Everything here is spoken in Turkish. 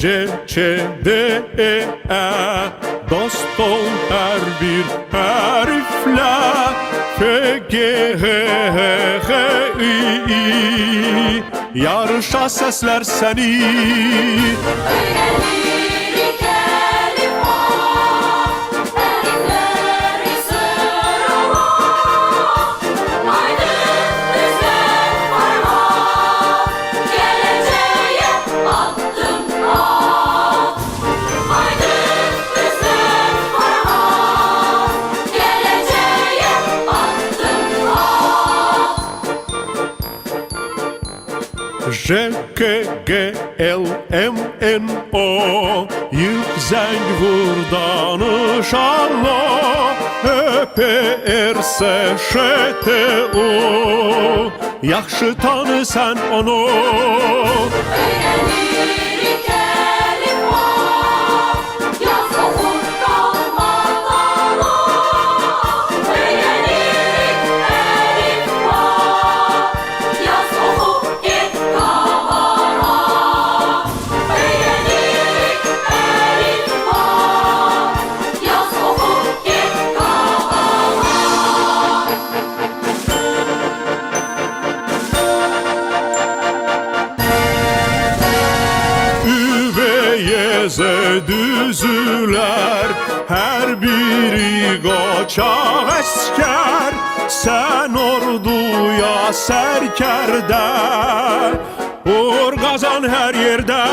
C, Ç, D, E, dost ol her bir harfle. F, G, H, H, H, I, I, yarışa sesler seni. Öğrenirik elif var, elifleri sırala. Aydın düzen parmak, geleceğe adım at. Aydın düzen parmak, geleceğe adım at. J, K, G, L, M, N, O, yükselk vur danışanla. P, R, S, Ş, T, U, yaxşı tanı sen onu. Öğrenirik elif var, yaz okur kalmadan o. Öğrenirik elif var, yaz oku git kabana. Öğrenirik elif var, yaz oku git kabana. Üveyeze düzüler, her biri qaçaq əskər. Sən orduya sərkərdə, uğur qazan hər yerdə.